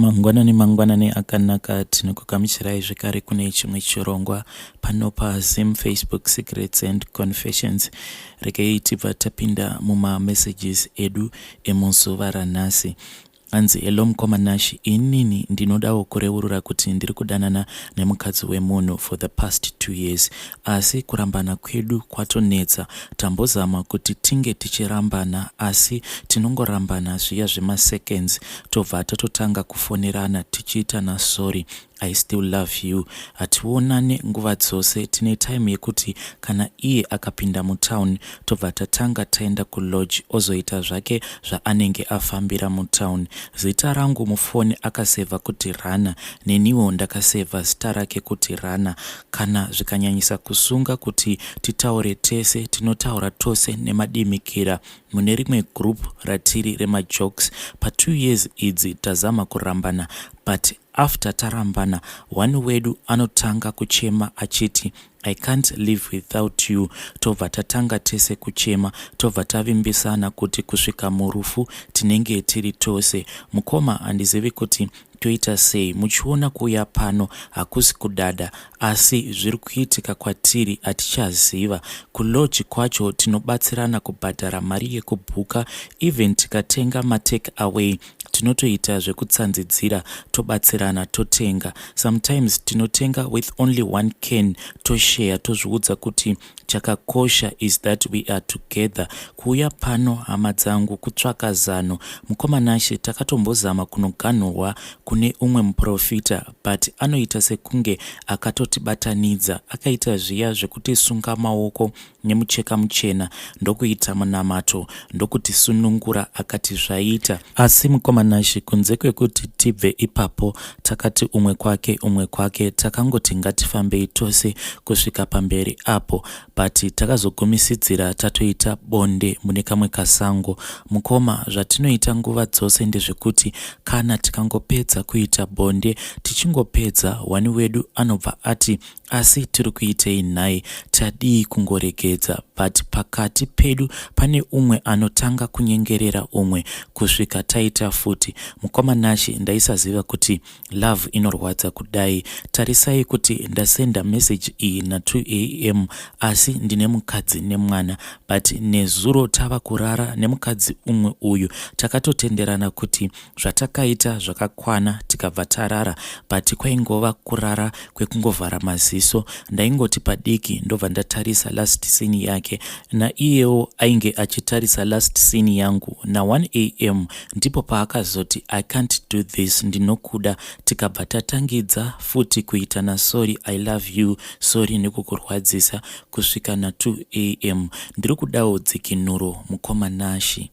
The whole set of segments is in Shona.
Mangwanani akanaka tinokugamuchirai zvekare kune chimwe chirongwa pano paZim Facebook Secrets and Confessions. Regai tibva tapinda mumamessages edu emuzuva ranhasi. Anzi hello mukomanashi, inini ndinodawo kureurura kuti ndiri kudanana nemukadzi wemunhu for the past 2 years, asi kurambana kwedu kwatonetsa. Tambozama kuti tinge tichirambana asi tinongorambana zviya zvemaseconds tobva tatotanga kufonerana tichiitana sorry, I still love you. Hatiwonane nguva dzose, tine time yekuti kana iye akapinda mutown tobva tatanga taenda kulodge ozoita zvake zvaanenge afambira mutown. Zita rangu mufoni akasevha kuti Rana, neniwo ndakasevha zita rake kuti Rana. Kana zvikanyanyisa kusunga kuti titaure tese, tinotaura tose nemadimikira mune rimwe group ratiri remajokes. Pa2 years idzi tazama kurambana, but after tarambana one wedu anotanga kuchema achiti I can't live without you. Tobva tatanga tese kuchema, tobva tavimbisana kuti kusvika murufu tinenge tiri tose. Mukoma handizivi kuti toita sei, muchiona kuuya pano hakusi kudada, asi zviri kuitika kwatiri hatichaziva. Kulodge kwacho tinobatsirana kubhadhara mari yekubhuka, even tikatenga matake away tinotoita zvekutsanzidzira, tobatsirana totenga. Sometimes tinotenga with only 1 can, toshare, tozviudza kuti chakakosha is that we are together. Kuuya pano hama dzangu kutsvaka zano. Mukomanashi takatombozama kunoganhurwa kune umwe muprofita, but anoita sekunge akatotibatanidza, akaita zviya zvekutisunga maoko nemucheka muchena ndokuita munamato, ndokutisunungura akati zvaita. Asi mukomanashi kunze kwekuti tibve ipapo takati umwe kwake takangoti ngatifambei tose kusvika pamberi apo, but takazogumisidzira tatoita bonde mune kamwe kasango. Mukoma, zvatinoita nguva dzose ndezvekuti kana tikangopedza kuita bonde, tichingopedza wani wedu anobva ati asi tiri kuitei nhai, tadii kungoregedza. But pakati pedu pane umwe anotanga kunyengerera umwe kusvika taita futi. Mukomanashi, ndaisaziva kuti love inorwadza kudai. Tarisai kuti ndasenda message iyi na2 am asi ndine mukadzi nemwana, but nezuro tava kurara nemukadzi umwe uyu. Takatotenderana kuti zvatakaita zvakakwana tikabva tarara, but kwaingova kurara kwekungovhara maziso. Ndaingoti padiki ndobva ndatarisa last scene yake, na iyewo ainge achitarisa last scene yangu. Na 1 am ndipo paakazoti I can't do this, ndinokuda. Tikabva tatangidza futi kuitana sorry, I love you, sorry nekukurwadzisa, kusvika na2 am. Ndiri kudawo dzikinuro mukomanashi.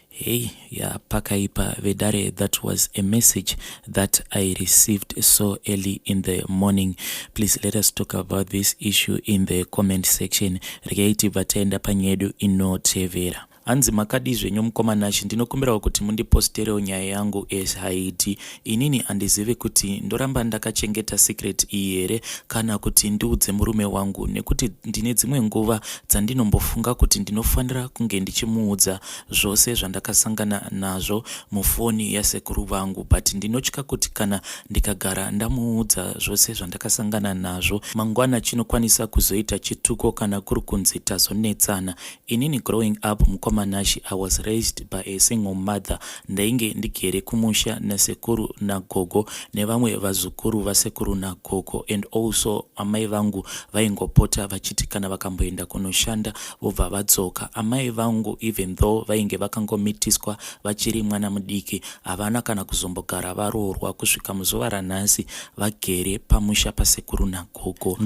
Hey, yeah, pakaipa vedare, that was a message that I received so early in the morning. Please let us talk about this issue in the comment section. Regaiti vatenda panyedu inotevera. Hanzi makadi zvenyu mukomanashi, ndinokumbirawo kuti mundiposterewo nyaya yangu haiti. Inini handizivi kuti ndoramba ndakachengeta secret iyi here kana kuti ndiudze murume wangu, nekuti ndine dzimwe nguva dzandinombofunga kuti ndinofanira kunge ndichimuudza zvose zvandakasangana nazvo mufoni yasekuru vangu, but ndinotya kuti kana ndikagara ndamuudza zvose zvandakasangana nazvo mangwana chinokwanisa kuzoita chituko kana kuri kunzi tazonetsana. Inini growing up mukomanashi, I was raised by a single mother. Ndainge ndigere kumusha nasekuru nagogo nevamwe vazukuru vasekuru nagogo, and also amai vangu vaingopota vachiti kana vakamboenda kunoshanda vobva vadzoka. Amai vangu even though vainge vakangomitiswa vachiri mwana mudiki, havana kana kuzombogara varoorwa kusvika muzuva ranhasi vagere pamusha pasekuru nagogo.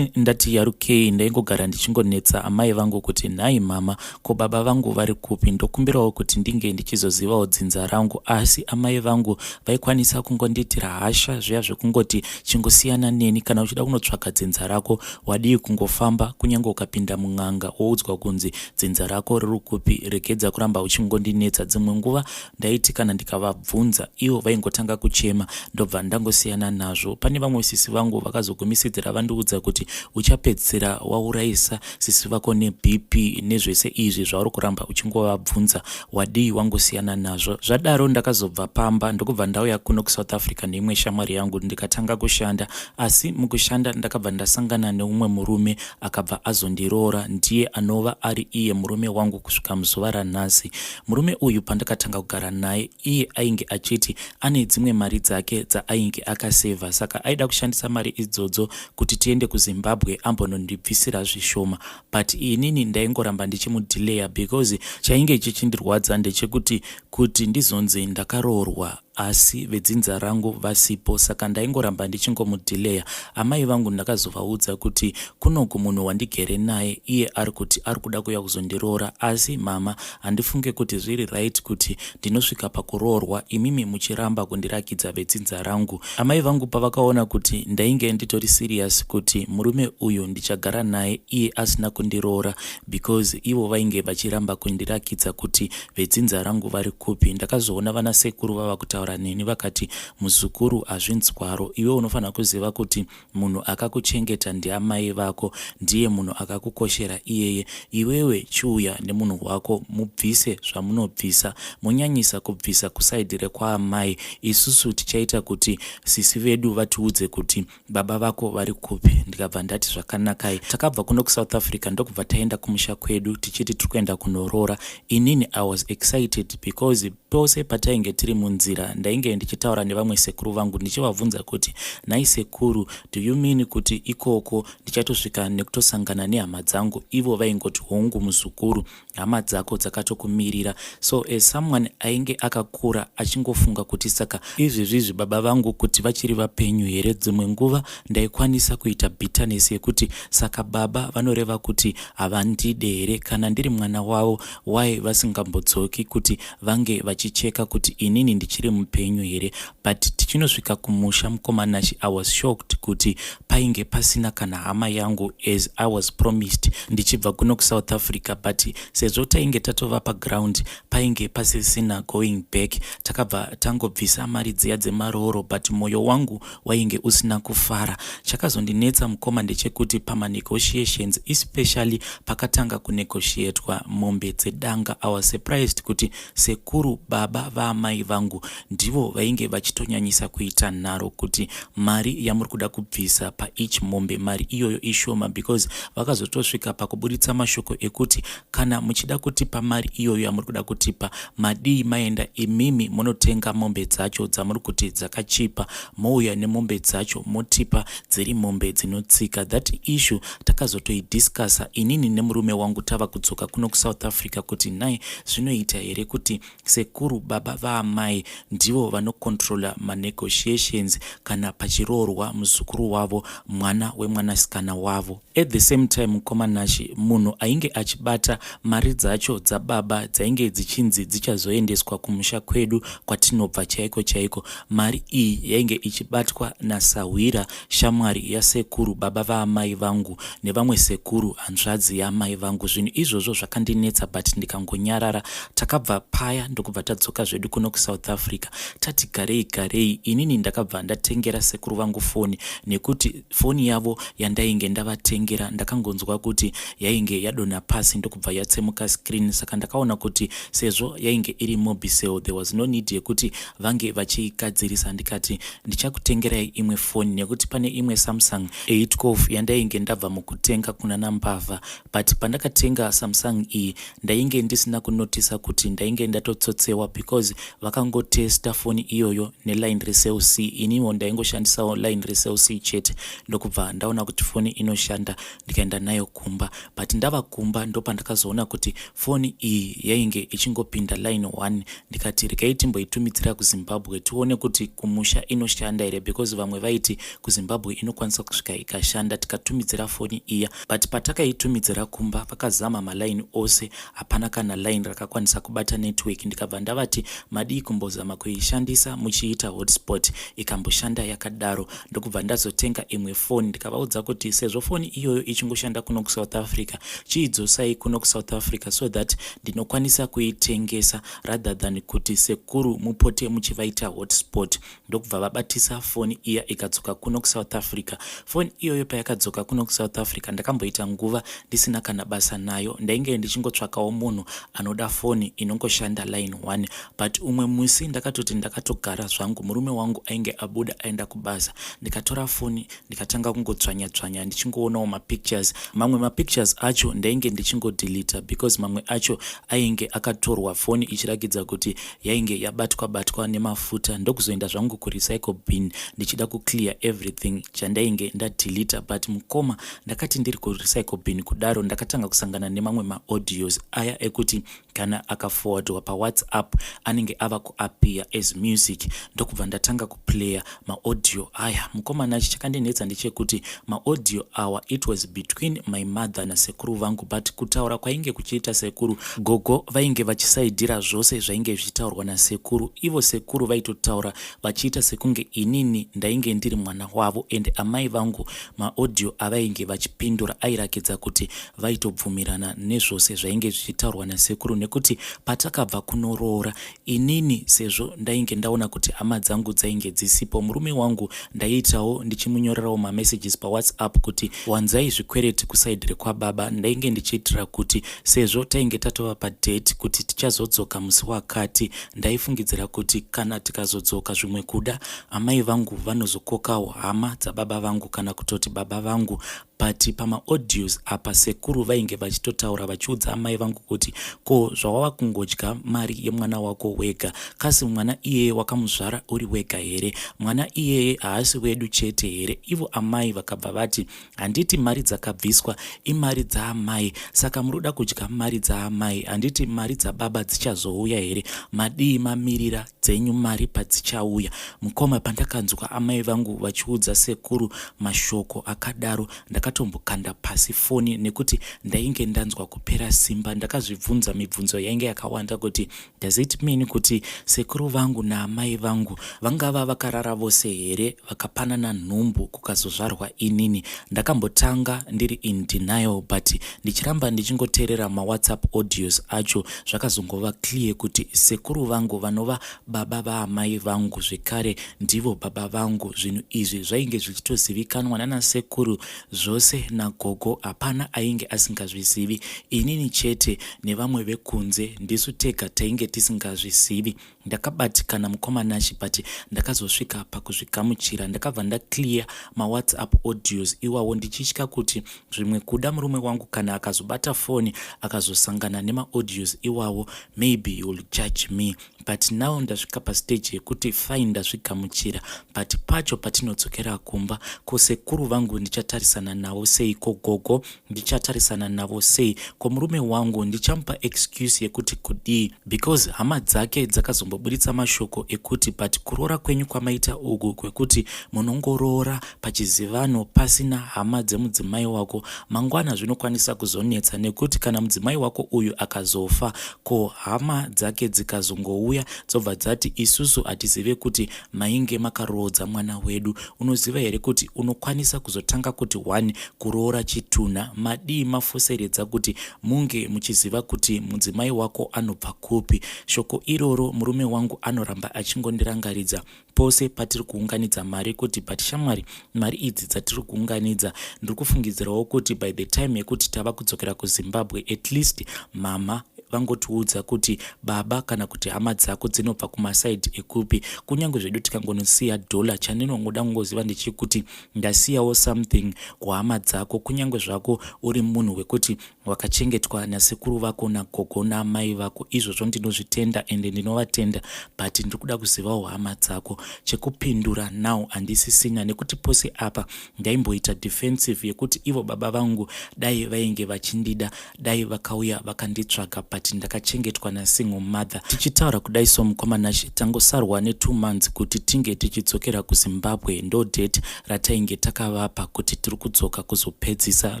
Ndati yarukei, ndaingogara ndichingonetsa amai vangu kuti nhai mama, ko baba vangu vari kupi? Ndokumbirawo kuti ndinge ndichizozivawo dzinza rangu, asi amai vangu vaikwanisa kungonditira hasha zviya zvekungoti chingosiyana neni, kana uchida kunotsvaka dzinza rako wadii kungofamba, kunyange ukapinda mun'anga woudzwa kunzi dzinza rako riri kupi, regedza kuramba uchingondinetsa. Dzimwe nguva ndaiti kana ndikavabvunza ivo vaingotanga kuchema, ndobva ndangosiyana nazvo. Pane vamwe sisi vangu vakazogumisidzira vandiudza kuti uchapedzisira waurayisa sisi vako neBP nezvese izvi zvauri kuramba uchiramba uchingovabvunza wadii wangosiyana nazvo. Zvadaro ndakazobva pamba ndokubva ndauya kuno kuSouth Africa neimwe shamwari yangu ndikatanga kushanda, asi mukushanda ndakabva ndasangana neumwe murume akabva azondiroora, ndiye anova ari iye murume wangu kusvika muzuva ranhasi. Murume uyu pandakatanga kugara naye, iye ainge achiti ane dzimwe mari dzake dzaainge akasevha, saka aida kushandisa mari idzodzo kuti tiende kuZimbabwe ambonondibvisira zvishoma, but inini ndaingoramba ndichimudhileya because chainge chichindirwadza ndechekuti kuti ndizonzi ndakaroorwa asi vedzinza rangu vasipo, saka ndaingoramba ndichingomudhileya. Amai vangu ndakazovaudza kuti kunoku munhu wandigere naye iye ari kuti ari kuda kuya kuzondiroora, asi mama handifunge kuti zviri right kuti ndinosvika pakuroorwa imimi muchiramba kundirakidza vedzinza rangu. Amai vangu pavakaona kuti ndainge nditori serious kuti murume uyu ndichagara naye iye asina kundiroora because ivo vainge vachiramba kundirakidza kuti vedzinza rangu vari kupi, ndakazoona vana sekuru vava kutaura neni vakati muzukuru hazvinzwaro, iwe unofanira kuziva kuti munhu akakuchengeta ndiamai vako, ndiye munhu akakukoshera iyeye. Iwewe chiuya nemunhu wako mubvise zvamunobvisa, munyanyisa kubvisa kusaidhi rekwaamai. Isusu tichaita kuti sisi vedu vatiudze kuti baba vako vari kupi. Ndikabva ndati zvakanakai. Takabva kuno kuSouth Africa ndokubva taenda kumusha kwedu tichiti tikuenda kunoroora. Inini I was excited because pose patainge tiri munzira ndainge ndichitaura nevamwe sekuru vangu ndichivabvunza kuti nhai sekuru, do you mean kuti ikoko ndichatosvika nekutosangana nehama dzangu? Ivo vaingoti hongu muzukuru, hama dzako dzakatokumirira. So as someone ainge akakura achingofunga kuti saka izvizvi baba vangu kuti vachiri vapenyu here, dzimwe nguva ndaikwanisa kuita bitterness yekuti saka baba vanoreva kuti havandide here kana ndiri mwana wavo, why vasingambodzoki kuti vange vachicheka kuti inini ndichiri mupenyu here. But tichinosvika kumusha mukomanashi I was shocked kuti painge pasina kana hama yangu as I was promised ndichibva kuno kuSouth Africa, but sezvo tainge tatova paground painge pasisina going back, takabva tangobvisa mari dziya dzemarooro, but mwoyo wangu wainge usina kufara. Chakazondinetsa mukoma ndechekuti pamanegotiations, especially pakatanga kunegotiatwa mombe dzedanga, I was surprised kuti sekuru baba vaamai vangu ndivo vainge vachitonyanyisa kuita nharo kuti mari yamuri kuda kubvisa paeach mombe mari iyoyo ishoma, because vakazotosvika pakuburitsa mashoko ekuti kana muchida kutipa mari iyoyo yamuri kuda kutipa, madii maenda imimi munotenga mombe dzacho dzamuri kuti dzakachipa, mouya nemombe dzacho motipa dziri mombe dzinotsika. That issue takazotoidiscasa inini nemurume wangu tava kudzoka kuno kuSouth Africa kuti nai zvinoita here kuti sekuru baba vaamai ndivo vanokontrola manegotiations kana pachiroorwa muzukuru wavo, mwana wemwanasikana wavo. At the same time mukomanashi munhu ainge achibata mari dzacho dzababa dzainge dzichinzi dzichazoendeswa kumusha kwedu kwatinobva chaiko chaiko. Mari iyi yainge ichibatwa naSahwira, shamwari yasekuru baba vaamai vangu nevamwe sekuru hanzvadzi yaamai vangu. Zvinhu izvozvo zvakandinetsa, but ndikangonyarara. Takabva paya ndokubva tadzoka zvedu kuno kuSouth Africa. Tati garei inini ndakabva ndatengera sekuru vangu foni, nekuti foni yavo yandainge ndavatengera ndakangonzwa kuti yainge yadonha pasi ndokubva yatsemuka screen, saka ndakaona kuti sezvo yainge iri mobile there was no need yekuti vange vachiigadzirisa. Ndikati ndichakutengerai imwe foni nekuti pane imwe Samsung 812 yandainge ndabva mukutenga kuna nambavha, but pandakatenga Samsung iyi ndainge ndisina kunotisa kuti ndainge ndatotsotsewa because vakangotesta foni iyoyo neline reCell C, iniwo ndaingoshandisawo line reCell C chete. Ndokubva ndaona kuti foni inoshanda ndikaenda nayo kumba, but ndava kumba ndo pandakazoona kuti foni iyi yainge ichingopinda line 1. Ndikati regai timboitumidzira kuZimbabwe tione kuti kumusha inoshanda here, because vamwe vaiti kuZimbabwe inokwanisa kusvika ikashanda. Tikatumidzira foni iya, but patakaitumidzira kumba vakazama maline ose, hapana kana line rakakwanisa kubata network. Ndikabva ndavati madii kumbozama kuishandisa muchiita hotspot ikamboshanda yakadaro. Ndokubva ndazotenga imwe foni ndikavaudza kuti sezvo foni iyoyo ichingoshanda kuno kuSouth Africa, chiidzosai kuno kuSouth Africa so that ndinokwanisa kuitengesa rather than kuti Sekuru mupote muchivaita hotspot. Ndokubva vabatisa foni iya ikadzoka kuno kuSouth Africa. Foni iyoyo payakadzoka kuno kuSouth Africa ndakamboita nguva ndisina kana basa nayo, ndainge ndichingotsvakawo munhu anoda foni inongoshanda line 1, but umwe musi ndakatoti ndakatogara zvangu, murume wangu ainge abuda aenda kubasa, ndikatora foni ndikatanga kungotsvanya ndichingoonawo mapictures. Mamwe mapictures acho ndainge ndichingodeleta because mamwe acho ainge akatorwa foni ichirakidza kuti yainge yabatwa nemafuta. Ndokuzoenda zvangu kurecycle bin ndichida kuclear everything chandainge ndadeleta, but mukoma ndakati ndiri kurecycle bin kudaro ndakatanga kusangana nemamwe maaudios aya ekuti kana akaforwardwa paWhatsApp anenge ava kuappear as music. Ndokubva ndatanga kuplaya maaudio aya. Mukoma nacho chakandinetsa ndechekuti maaudio awa it was between my mother nasekuru vangu, but kutaura kwainge kuchiita Sekuru, gogo vainge vachisaidhira zvose zvainge zvichitaurwa naSekuru. Ivo Sekuru vaitotaura vachiita sekunge inini ndainge ndiri mwana wavo, and amai vangu maaudio avainge vachipindura airakidza kuti vaitobvumirana nezvose zvainge zvichitaurwa naSekuru, nekuti patakabva kunoroora inini sezvo ndainge ndaona kuti hama dzangu dzainge dzisipo, murume wangu ndaiitawo ndichimunyorerawo mamessages paWhatsApp kuti wanzai zvikwereti kusaidhire kwababa. Ndainge ndichiitira kuti sezvo tainge tatova padate kuti tichazodzoka musi wakati, ndaifungidzira kuti kana tikazodzoka zvimwe kuda amai vangu vanozokokawo hama dzababa vangu kana kutoti baba vangu. But pamaaudios apa Sekuru vainge vachitotaura vachiudza amai vangu kuti ko zvawava kungodya mari yemwana wako wega, kasi mwana iyeye wakamuzvara uri wega here? Mwana iyeye haasi wedu chete here? Ivo amai vakabva vati handiti mari dzakabviswa imari dzaamai, saka muroda kudya mari dzaamai, handiti mari dzababa dzichazouya here? Madii mamirira dzenyu mari padzichauya. Mukoma pandakanzwa amai vangu vachiudza Sekuru mashoko akadaro ndakatombokanda pasi foni, nekuti ndainge ndanzwa kupera simba. Ndakazvibvunza mibvunzo yainge yakawanda kuti does it mean kuti Sekuru vangu naamai vangu vangava vakarara vose here vakapanana nhumbu kukazozvarwa inini? Ndakambotanga ndiri in denial, but ndichiramba ndichingoteerera maWhatsApp audios acho zvakazongova clear kuti Sekuru vangu vanova baba vaamai vangu zvekare ndivo baba vangu. Zvinhu izvi zvainge zvichitozivikanwa nanaSekuru zvose nagogo, hapana ainge asingazvizivi. Inini chete nevamwe vekunze ndisu tega tainge tisingazvizivi. Ndakabatikana mukoma nachi, but ndakazosvika pakuzvigamuchira. Ndakabva ndaclear maWhatsApp audios iwawo ndichitya kuti zvimwe kuda murume wangu kana akazobata foni akazosangana nemaaudios iwawo maybe he will judge me. But now ndasvika pastage yekuti fine ndazvigamuchira, but pacho patinodzokera kumba ko Sekuru vangu ndichatarisana navo sei? Ko gogo ndichatarisana navo sei? Ko murume wangu ndichamupa excuse yekuti kudii? Because hama dzake dzakazombobuditsa mashoko ekuti but kuroora kwenyu kwamaita ugu kwekuti munongoroora pachizivano pasina hama dzemudzimai wako, mangwana zvinokwanisa kuzonetsa, nekuti kana mudzimai wako uyu akazofa ko hama dzake dzikazongouya dzobva dzati isusu hatizive kuti mainge makaroodza mwana wedu. Unoziva here kuti unokwanisa kuzotanga kuti 1 kuroora chitunha, madii mafoseredza kuti munge muchiziva kuti mudzimai wako anobva kupi. Shoko iroro murume wangu anoramba achingondirangaridza pose patiri kuunganidza mari kuti but shamwari mari idzi dzatiri kuunganidza ndiri kufungidzirawo kuti by the time yekuti tava kudzokera kuZimbabwe at least mama vangotiudza kuti baba kana kuti hama dzako dzinobva kumasaidhi ekupi. Kunyange zvedu tikangonosiya dola, chandinongoda kungoziva ndechekuti ndasiyawo something kuhama dzako, kunyange zvako uri munhu wekuti wakachengetwa nasekuru vako nagogo naamai vako. Izvozvo ndinozvitenda ende ndinovatenda, but ndiri kuda kuzivawo hama dzako. Chekupindura now handisisina, nekuti pose apa ndaimboita defensive yekuti ivo baba vangu dai vainge vachindida, dai vakauya vakanditsvaga, but ndakachengetwa nasingle mother. Tichitaura kudai somukomana tangosarwa ne2 months kuti tinge tichidzokera kuZimbabwe. Ndo date ratainge takavapa kuti tiri kudzoka kuzopedzisa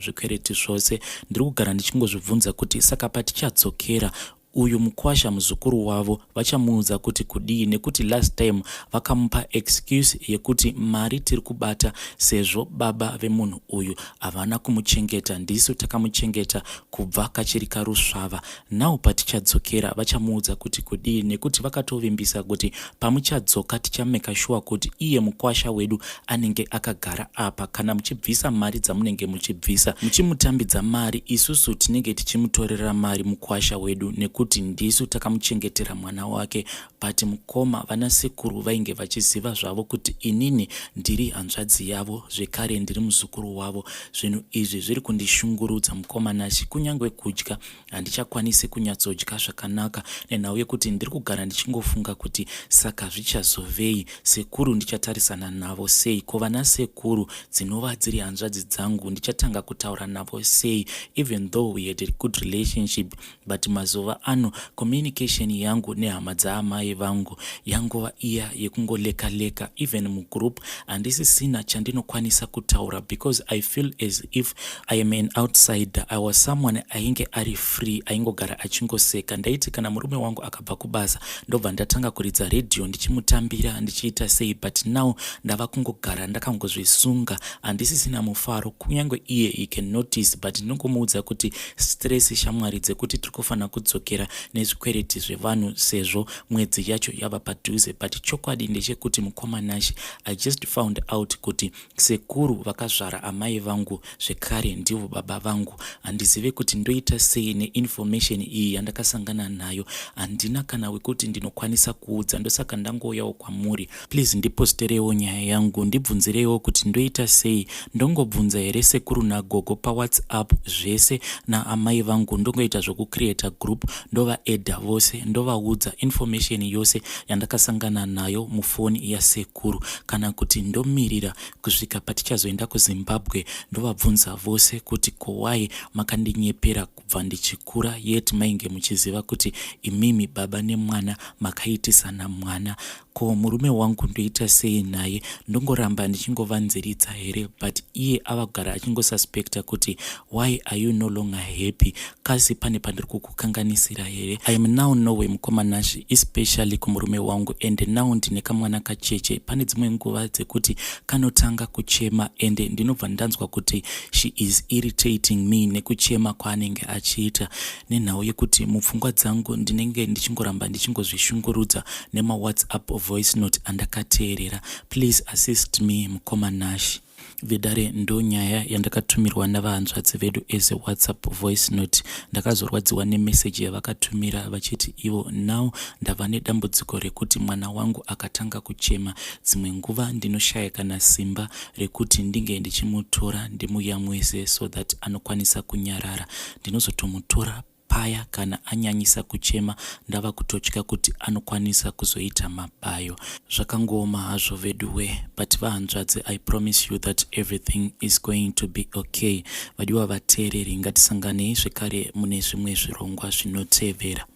zvikwereti zvose. Ndiri kugara ndichingozvibvunza kuti saka patichadzokera uyu mukwasha muzukuru wavo vachamuudza kuti kudii, nekuti last time vakamupa excuse yekuti mari tiri kubata sezvo baba vemunhu uyu havana kumuchengeta, ndisu takamuchengeta kubva kachiri karusvava. Now patichadzokera vachamuudza kuti kudii, nekuti vakatovimbisa kuti pamuchadzoka tichameka sure kuti iye mukwasha wedu anenge akagara apa. Kana muchibvisa mari dzamunenge muchibvisa muchimutambidza mari, isusu tinenge tichimutorera mari mukwasha wedu, nekuti ndisu takamuchengetera mwana wake. But mukoma vana sekuru vainge vachiziva zvavo kuti inini ndiri hanzvadzi yavo, zvekare ndiri muzukuru wavo. Zvinhu izvi zviri kundishungurudza mukoma nashi, kunyange kudya handichakwanisi kunyatsodya zvakanaka nenhau yekuti ndiri kugara ndichingofunga kuti saka zvichazovei, sekuru ndichatarisana navo sei, ko vana sekuru dzinova dziri hanzvadzi dzangu ndichatanga kutaura navo sei, even though we had a good relationship. But mazuva ano communication yangu nehama dzaamai vangu yangova iya yekungoleka-leka. Even mugroup handisisina chandinokwanisa kutaura, because I feel as if I am an outsider. I was someone ainge ari free, aingogara achingoseka. Ndaiti kana murume wangu akabva kubasa ndobva ndatanga kuridza radio ndichimutambira ndichiita sei, but now ndava kungogara ndakangozvisunga, handisisina mufaro. Kunyange iye he can notice, but ndinongomuudza kuti stress shamwari dzekuti tiri kufanira kudzokera nezvikwereti zvevanhu sezvo mwedzi yacho yava padhuze. But chokwadi ndechekuti mukoma nashi, I just found out kuti sekuru vakazvara amai vangu, zvekare ndivo baba vangu. Handizive kuti ndoita sei neinformation iyi yandakasangana nayo, handina kana wekuti ndinokwanisa kuudza, ndosaka ndangouyawo kwamuri. Please ndiposterewo nyaya yangu, ndibvunzirewo kuti ndoita sei. Ndongobvunza here sekuru nagogo paWhatsApp zvese naamai vangu, ndongoita zvokucreata group ndovaedha vose, ndovaudza information yose yandakasangana nayo mufoni yasekuru. Kana kuti ndomirira kusvika patichazoenda kuZimbabwe ndovabvunza vose kuti kowai makandinyepera kubva ndichikura, yet mainge muchiziva kuti imimi baba nemwana makaitisana mwana. Ko murume wangu ndoita sei naye? Ndongoramba ndichingovanziridza here, but iye avagara achingosuspecta kuti why are you no longer happy? Kasi pane pandiri kukukanganisira here? I am now nowhere mukoma nashi, especially kumurume wangu, and now ndine kamwana kacheche. Pane dzimwe nguva dzekuti kanotanga kuchema, and ndinobva ndanzwa kuti she is irritating me nekuchema kwaanenge achiita, nenhau yekuti mupfungwa dzangu ndinenge ndichingoramba ndichingozvishungurudza nema WhatsApp voice note andakateerera. Please assist me mukoma nashi. Vidare ndo nyaya yandakatumirwa navahanzvadzi vedu as a WhatsApp voice note. Ndakazorwadziwa nemessage yavakatumira vachiti ivo now ndava nedambudziko rekuti mwana wangu akatanga kuchema, dzimwe nguva ndinoshaya kana simba rekuti ndinge ndichimutora ndimuyamwise so that anokwanisa kunyarara. Ndinozotomutora paya kana anyanyisa kuchema, ndava kutotya kuti anokwanisa kuzoita mabayo. Zvakangoma hazvo veduwe, but vahanzvadzi, I promise you that everything is going to be okay. Vadiwa vateereri, ngatisanganei zvekare mune zvimwe zvirongwa zvinotevera.